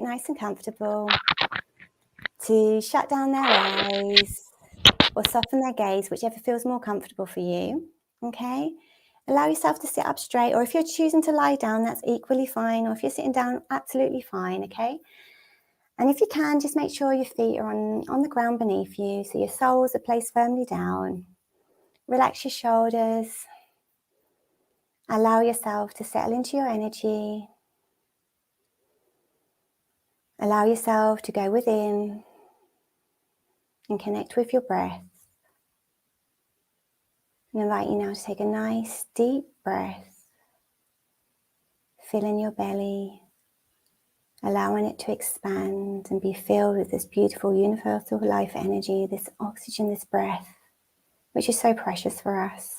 Nice and comfortable, to shut down their eyes or soften their gaze, whichever feels more comfortable for you, okay? Allow yourself to sit up straight, or if you're choosing to lie down, that's equally fine, or if you're sitting down, absolutely fine, okay? And if you can, just make sure your feet are on the ground beneath you, so your soles are placed firmly down. Relax your shoulders. Allow yourself to settle into your energy. Allow yourself to go within and connect with your breath. And invite you now to take a nice deep breath, filling your belly, allowing it to expand and be filled with this beautiful universal life energy, this oxygen, this breath, which is so precious for us.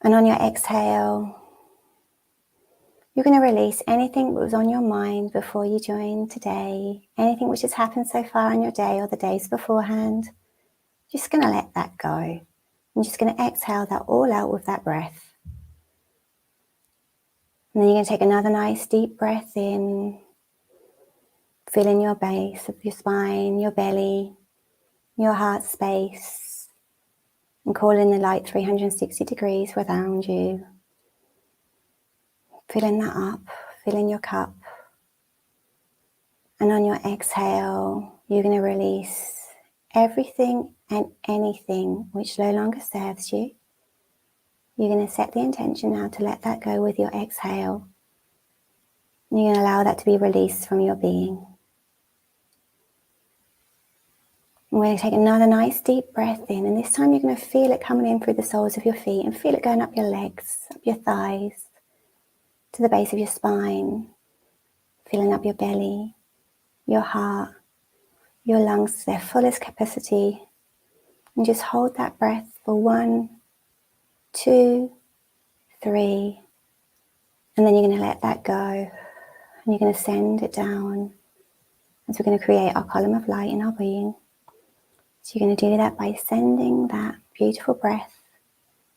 And on your exhale, you're going to release anything that was on your mind before you joined today, anything which has happened so far in your day or the days beforehand. Just going to let that go. I'm just going to exhale that all out with that breath. And then you're going to take another nice deep breath in, filling your base of your spine, your belly, your heart space, and call in the light 360 degrees around you. Filling that up, filling your cup. And on your exhale, you're going to release everything and anything which no longer serves you. You're going to set the intention now to let that go with your exhale. And you're going to allow that to be released from your being. And we're going to take another nice deep breath in, and this time you're going to feel it coming in through the soles of your feet and feel it going up your legs, up your thighs, to the base of your spine, filling up your belly, your heart, your lungs to their fullest capacity. And just hold that breath for 1, 2, 3, and then you're going to let that go, and you're going to send it down as we're going to create our column of light in our being. So you're going to do that by sending that beautiful breath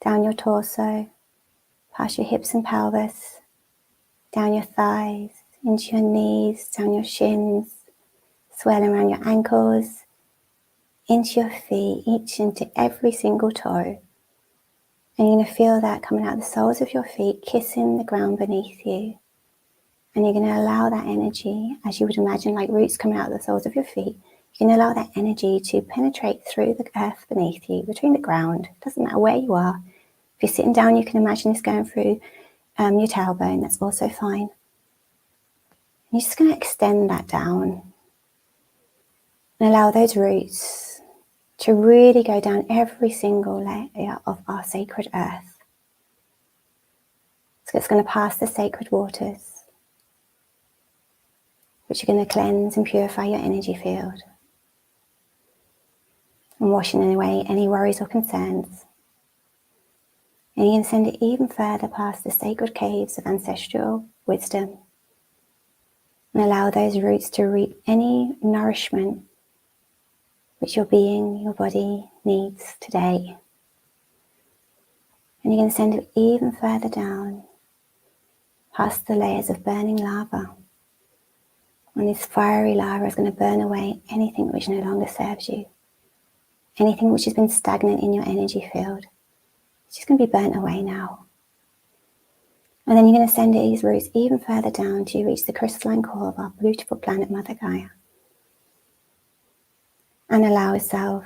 down your torso, past your hips and pelvis, down your thighs, into your knees, down your shins, swirling around your ankles, into your feet, each into every single toe. And you're going to feel that coming out the soles of your feet, kissing the ground beneath you. And you're going to allow that energy, as you would imagine, like roots coming out of the soles of your feet, you're going to allow that energy to penetrate through the earth beneath you, between the ground. It doesn't matter where you are. If you're sitting down, you can imagine this going through your tailbone. That's also fine. You're just going to extend that down and allow those roots to really go down every single layer of our sacred earth. So it's going to pass the sacred waters, which are going to cleanse and purify your energy field, and washing away any worries or concerns. And you can send it even further past the sacred caves of ancestral wisdom, and allow those roots to reap any nourishment which your being, your body needs today. And you're going to send it even further down, past the layers of burning lava. And this fiery lava is going to burn away anything which no longer serves you, anything which has been stagnant in your energy field. It's just going to be burnt away now. And then you're going to send these roots even further down till you reach the crystalline core of our beautiful planet Mother Gaia. And allow yourself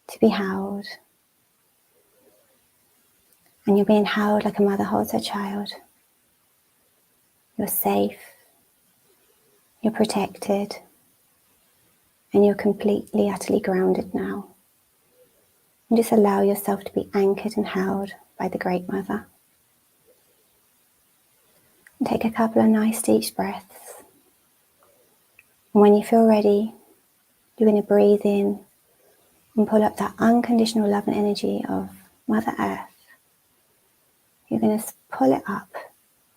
to be held. And you're being held like a mother holds her child. You're safe. You're protected. And you're completely, utterly grounded now. And just allow yourself to be anchored and held by the Great Mother. And take a couple of nice deep breaths. And when you feel ready, you're going to breathe in and pull up that unconditional love and energy of Mother Earth. You're going to pull it up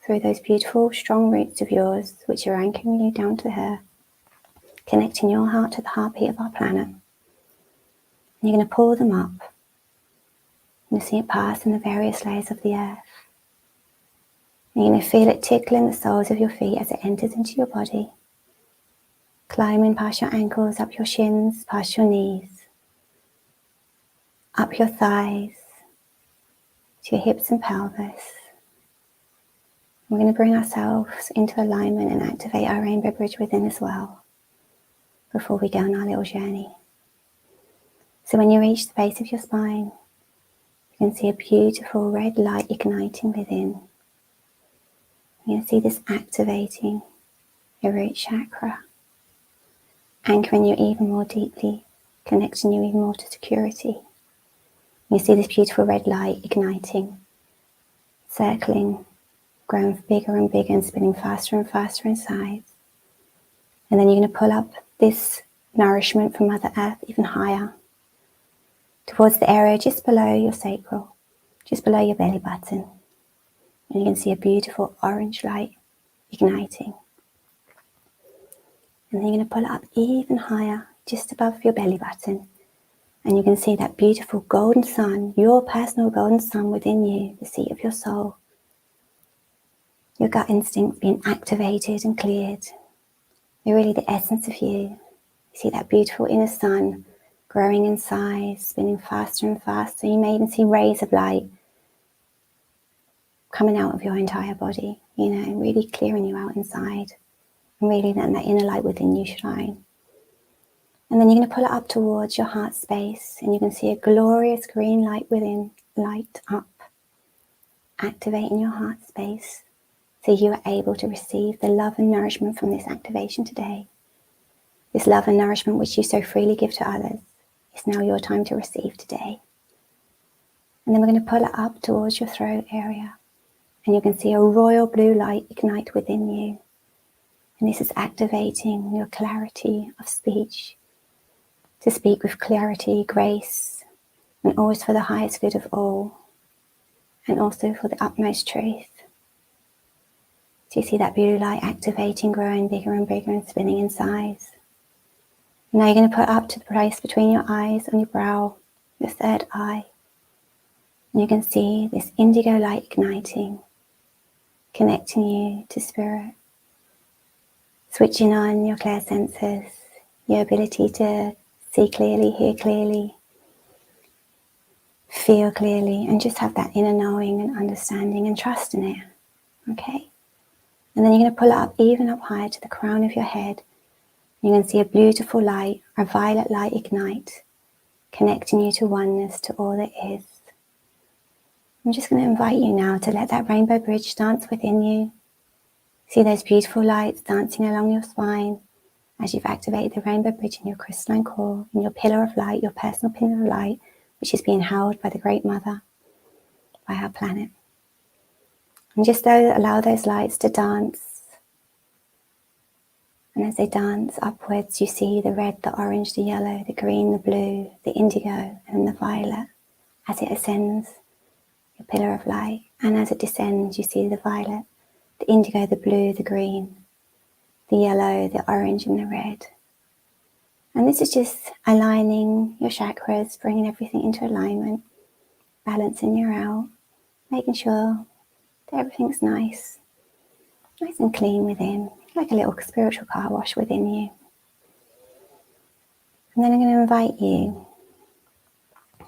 through those beautiful, strong roots of yours, which are anchoring you down to her, connecting your heart to the heartbeat of our planet. And you're going to pull them up and see it pass in the various layers of the earth. You're going to feel it tickling the soles of your feet as it enters into your body, climbing past your ankles, up your shins, past your knees, up your thighs, to your hips and pelvis. We're going to bring ourselves into alignment and activate our rainbow bridge within as well before we go on our little journey. So when you reach the base of your spine, you can see a beautiful red light igniting within. You're going to see this activating your root chakra, anchoring you even more deeply, connecting you even more to security. You see this beautiful red light igniting, circling, growing bigger and bigger and spinning faster and faster in size. And then you're going to pull up this nourishment from Mother Earth even higher towards the area just below your sacral, just below your belly button. And you can see a beautiful orange light igniting. And then you're going to pull it up even higher, just above your belly button. And you can see that beautiful golden sun, your personal golden sun within you, the seat of your soul. Your gut instinct being activated and cleared. You're really the essence of you. You see that beautiful inner sun growing in size, spinning faster and faster. You may even see rays of light coming out of your entire body, really clearing you out inside. And really letting that inner light within you shine. And then you're going to pull it up towards your heart space, and you can see a glorious green light within, light up, activating your heart space, so you are able to receive the love and nourishment from this activation today. This love and nourishment which you so freely give to others is now your time to receive today. And then we're going to pull it up towards your throat area, and you can see a royal blue light ignite within you. And this is activating your clarity of speech, to speak with clarity, grace, and always for the highest good of all, and also for the utmost truth. So you see that blue light activating, growing bigger and bigger and spinning in size. Now you're going to put up to the place between your eyes on your brow, your third eye. And you can see this indigo light igniting, connecting you to spirit, switching on your clear senses, your ability to see clearly, hear clearly, feel clearly, and just have that inner knowing and understanding and trust in it. Okay? And then you're going to pull it up even up higher to the crown of your head. You can see a beautiful light, a violet light ignite, connecting you to oneness, to all that is. I'm just going to invite you now to let that rainbow bridge dance within you. See those beautiful lights dancing along your spine as you've activated the rainbow bridge in your crystalline core, in your pillar of light, your personal pillar of light, which is being held by the Great Mother, by our planet. And just allow those lights to dance. And as they dance upwards, you see the red, the orange, the yellow, the green, the blue, the indigo, and the violet as it ascends your pillar of light. And as it descends, you see the violet, the indigo, the blue, the green, the yellow, the orange, and the red. And this is just aligning your chakras, bringing everything into alignment, balancing you out, making sure that everything's nice and clean within, like a little spiritual car wash within you. And then I'm going to invite you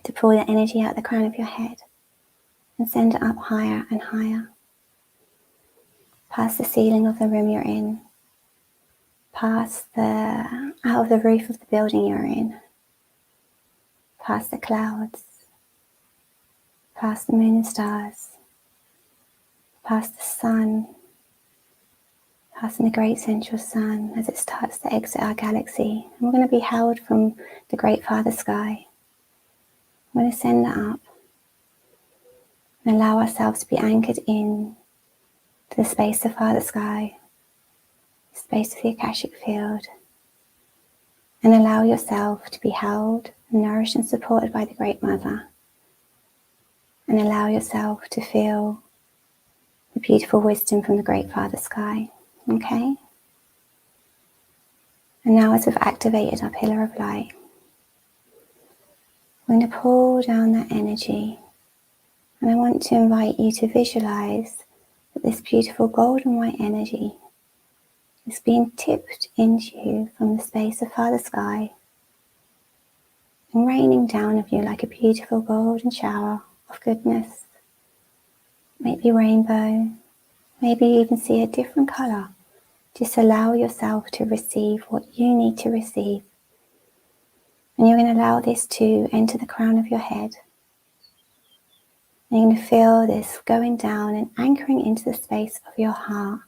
to pull the energy out the crown of your head and send it up higher and higher, past the ceiling of the room you're in, out of the roof of the building you're in, past the clouds, past the moon and stars, past the sun, passing the great central sun as it starts to exit our galaxy. And we're going to be held from the great Father Sky. I'm going to send that up and allow ourselves to be anchored in to the space of Father Sky, the space of the Akashic field, and allow yourself to be held, nourished and supported by the Great Mother, and allow yourself to feel the beautiful wisdom from the Great Father Sky. Okay? And now as we've activated our pillar of light, we're going to pull down that energy, and I want to invite you to visualize the But this beautiful golden white energy is being tipped into you from the space of Father Sky and raining down of you like a beautiful golden shower of goodness. Maybe rainbow, maybe you even see a different colour. Just allow yourself to receive what you need to receive. And you're going to allow this to enter the crown of your head. And you're going to feel this going down and anchoring into the space of your heart.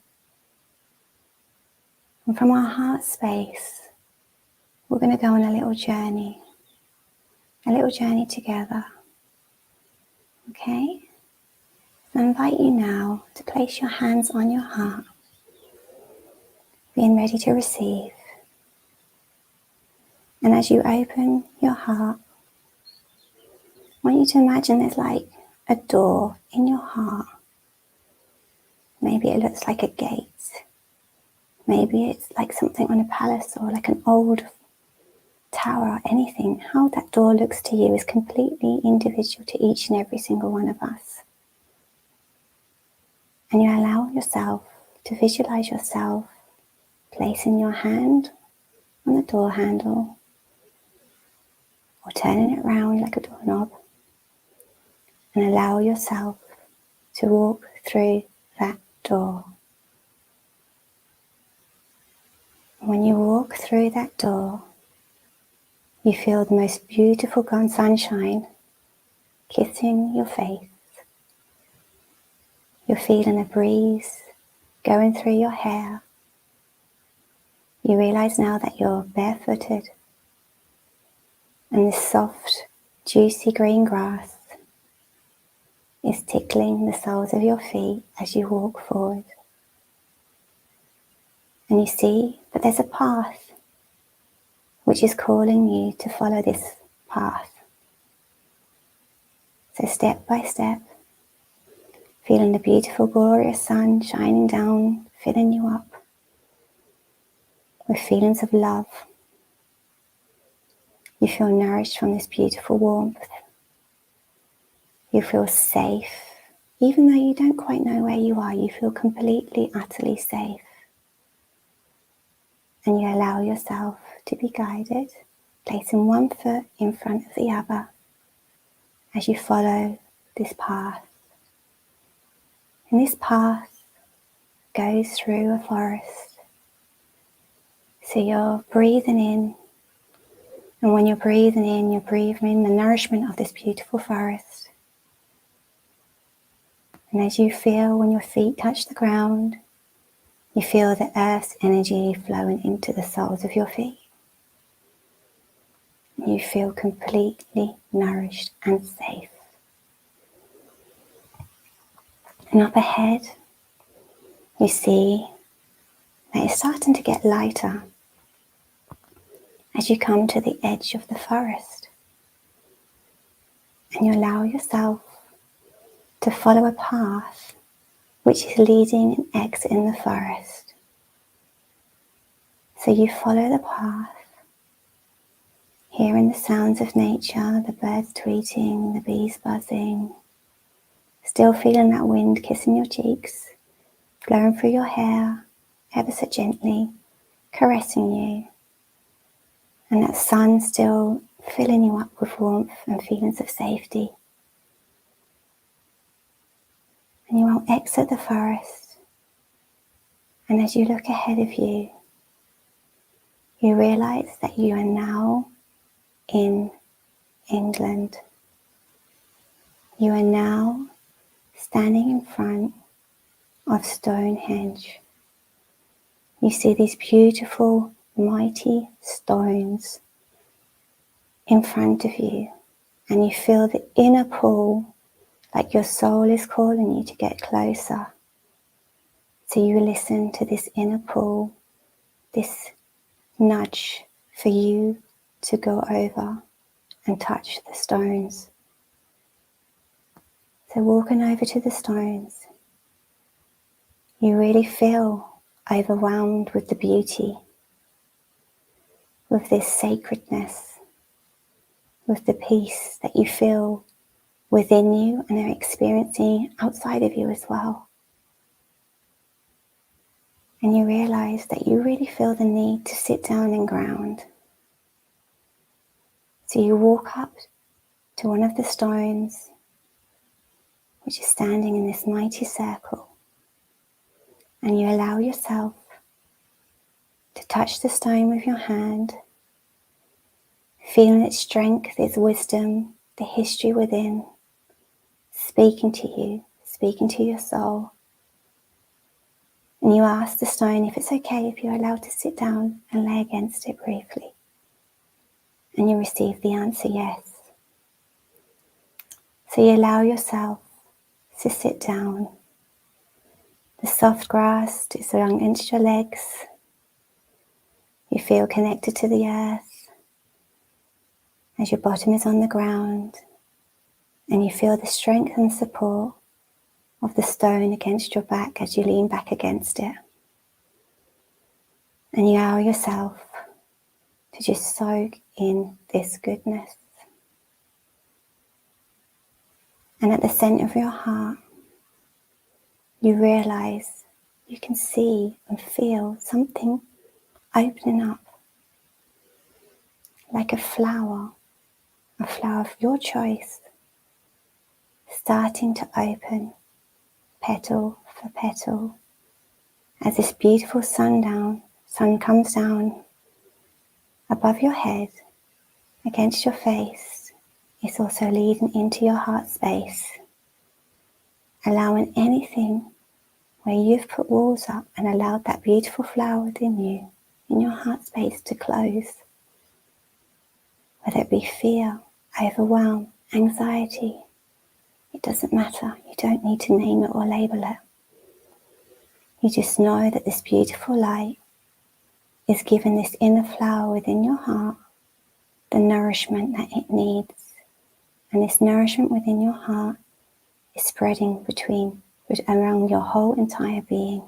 And from our heart space, we're going to go on a little journey together. Okay? So I invite you now to place your hands on your heart, being ready to receive. And as you open your heart, I want you to imagine there's like a door in your heart. Maybe it looks like a gate. Maybe it's like something on a palace or like an old tower or anything. How that door looks to you is completely individual to each and every single one of us. And you allow yourself to visualize yourself placing your hand on the door handle or turning it around like a doorknob, and allow yourself to walk through that door. When you walk through that door, you feel the most beautiful golden sunshine kissing your face. You're feeling a breeze going through your hair. You realize now that you're barefooted, and this soft, juicy green grass is tickling the soles of your feet as you walk forward. And you see that there's a path which is calling you to follow this path. So step by step, feeling the beautiful, glorious sun shining down, filling you up with feelings of love. You feel nourished from this beautiful warmth. You feel safe. Even though you don't quite know where you are, you feel completely, utterly safe. And you allow yourself to be guided, placing one foot in front of the other as you follow this path. And this path goes through a forest. So you're breathing in, and when you're breathing in the nourishment of this beautiful forest. And as you feel when your feet touch the ground, you feel the earth's energy flowing into the soles of your feet. You feel completely nourished and safe. And up ahead, you see that it's starting to get lighter as you come to the edge of the forest. And you allow yourself to follow a path which is leading and exiting the forest. So you follow the path, hearing the sounds of nature, the birds tweeting, the bees buzzing, still feeling that wind kissing your cheeks, flowing through your hair, ever so gently, caressing you, and that sun still filling you up with warmth and feelings of safety. And you will exit the forest, and as you look ahead of you, you realize that you are now in England. You are now standing in front of Stonehenge. You see these beautiful, mighty stones in front of you, and you feel the inner pull, like your soul is calling you to get closer. So you listen to this inner pull, this nudge for you to go over and touch the stones. So walking over to the stones, you really feel overwhelmed with the beauty, with this sacredness, with the peace that you feel within you and are experiencing outside of you as well. And you realize that you really feel the need to sit down and ground. So you walk up to one of the stones, which is standing in this mighty circle, and you allow yourself to touch the stone with your hand, feeling its strength, its wisdom, the history within, speaking to you, speaking to your soul. And you ask the stone if it's okay if you're allowed to sit down and lay against it briefly. And you receive the answer yes. So you allow yourself to sit down. The soft grass is against your legs. You feel connected to the earth as your bottom is on the ground, and you feel the strength and support of the stone against your back as you lean back against it. And you allow yourself to just soak in this goodness. And at the center of your heart, you realize you can see and feel something opening up, like a flower of your choice, starting to open petal for petal as this beautiful sun comes down above your head, against your face. It's also leading into your heart space, allowing anything where you've put walls up and allowed that beautiful flower within you, in your heart space, to close. Whether it be fear, overwhelm, anxiety, it doesn't matter. You don't need to name it or label it. You just know that this beautiful light is giving this inner flower within your heart the nourishment that it needs. And this nourishment within your heart is spreading around your whole entire being.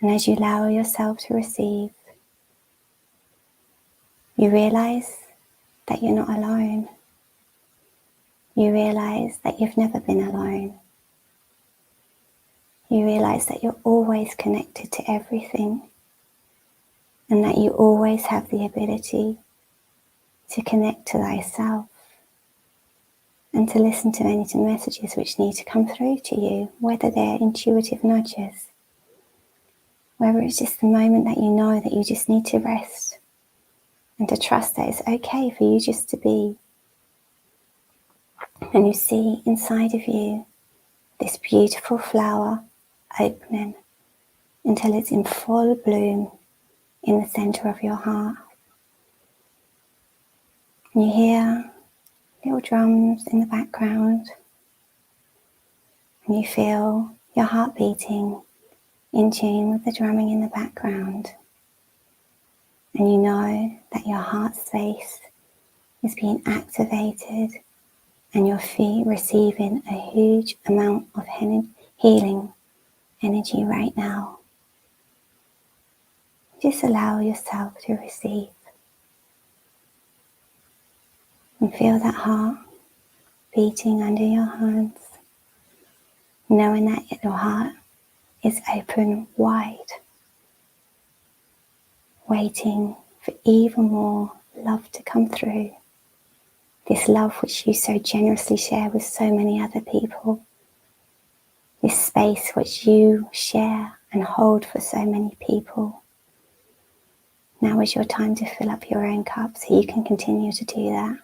And as you allow yourself to receive, you realize that you're not alone. You realize that you've never been alone. You realize that you're always connected to everything, and that you always have the ability to connect to thyself and to listen to any messages which need to come through to you, whether they're intuitive nudges, whether it's just the moment that you know that you just need to rest and to trust that it's okay for you just to be. And you see inside of you this beautiful flower opening until it's in full bloom in the center of your heart. And you hear little drums in the background, and you feel your heart beating in tune with the drumming in the background. And you know that your heart space is being activated, and your feet receiving a huge amount of healing energy right now. Just allow yourself to receive and feel that heart beating under your hands, knowing that your heart is open wide, waiting for even more love to come through. This love which you so generously share with so many other people. This space which you share and hold for so many people. Now is your time to fill up your own cup so you can continue to do that.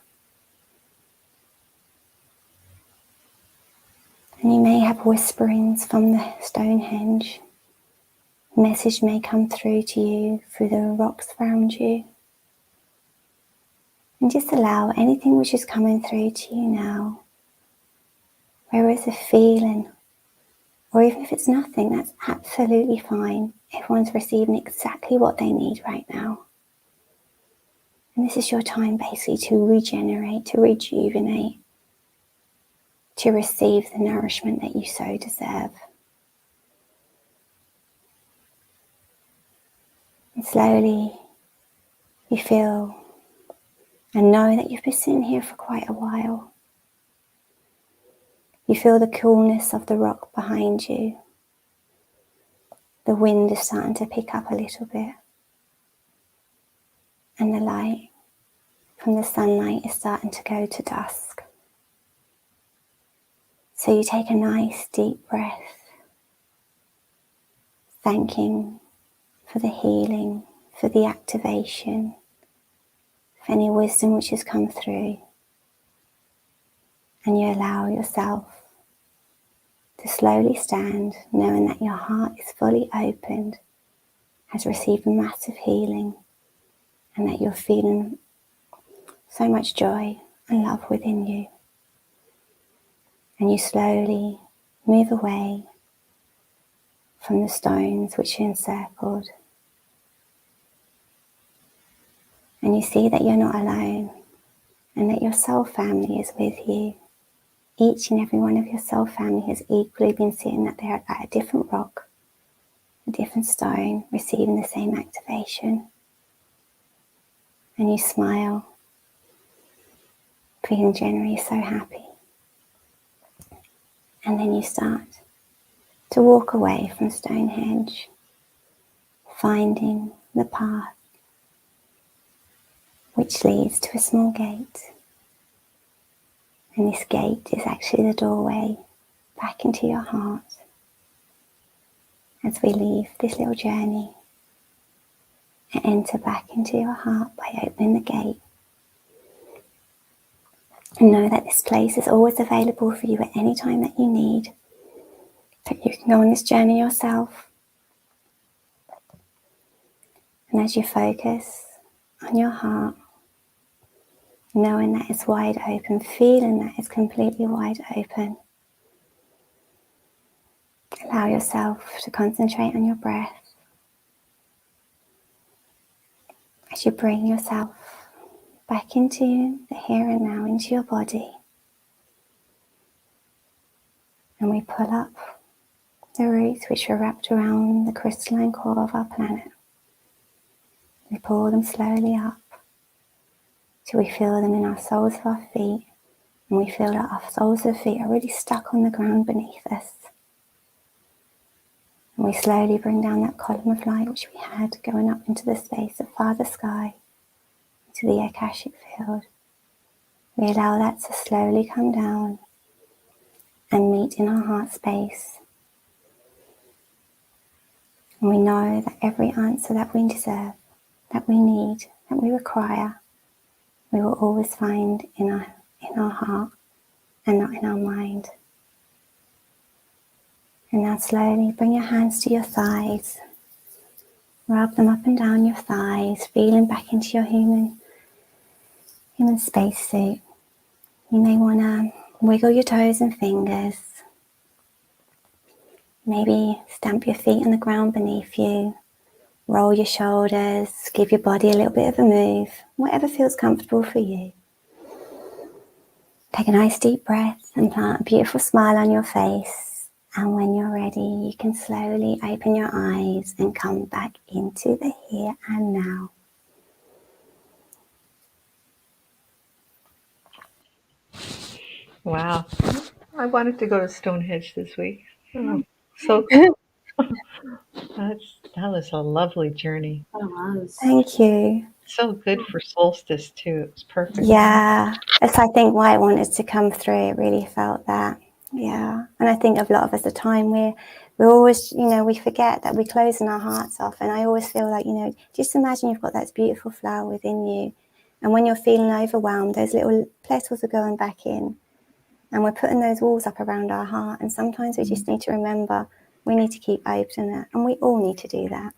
And you may have whisperings from the Stonehenge. A message may come through to you through the rocks around you. And just allow anything which is coming through to you now, where is a feeling, or even if it's nothing, that's absolutely fine. Everyone's receiving exactly what they need right now. And this is your time basically to regenerate, to rejuvenate, to receive the nourishment that you so deserve. And slowly you feel and know that you've been sitting here for quite a while. You feel the coolness of the rock behind you. The wind is starting to pick up a little bit, and the light from the sunlight is starting to go to dusk. So you take a nice deep breath, thanking for the healing, for the activation, for any wisdom which has come through. And you allow yourself to slowly stand, knowing that your heart is fully opened, has received massive healing, and that you're feeling so much joy and love within you. And you slowly move away from the stones which are encircled. And you see that you're not alone, and that your soul family is with you. Each and every one of your soul family has equally been sitting at a different rock, a different stone, receiving the same activation. And you smile, feeling generally so happy. And then you start to walk away from Stonehenge, finding the path which leads to a small gate. And this gate is actually the doorway back into your heart. As we leave this little journey and enter back into your heart by opening the gate. And know that this place is always available for you at any time that you need. That you can go on this journey yourself. And as you focus on your heart, knowing that it's wide open, feeling that it's completely wide open, allow yourself to concentrate on your breath as you bring yourself back into the here and now, into your body. And we pull up the roots which are wrapped around the crystalline core of our planet. We pull them slowly up till we feel them in our soles of our feet, and we feel that our soles of feet are really stuck on the ground beneath us. And we slowly bring down that column of light which we had going up into the space of farther sky, into the Akashic field. We allow that to slowly come down and meet in our heart space. And we know that every answer that we deserve, that we need, that we require, we will always find in our heart and not in our mind. And now slowly bring your hands to your thighs. Rub them up and down your thighs, feeling back into your human spacesuit. You may want to wiggle your toes and fingers. Maybe stamp your feet on the ground beneath you. Roll your shoulders, give your body a little bit of a move, whatever feels comfortable for you. Take a nice deep breath and plant a beautiful smile on your face. And when you're ready, you can slowly open your eyes and come back into the here and now. Wow. I wanted to go to Stonehenge this week. Oh, so cool. That was a lovely journey. It was. Thank you. So good for solstice too. It was perfect. Yeah, that's I think why I wanted to come through. It really felt that. Yeah, and I think a lot of us, the time we're always, we forget that we're closing our hearts off. And I always feel like, just imagine you've got that beautiful flower within you, and when you're feeling overwhelmed, those little petals are going back in, and we're putting those walls up around our heart. And sometimes we just need to remember we need to keep opening it, and we all need to do that.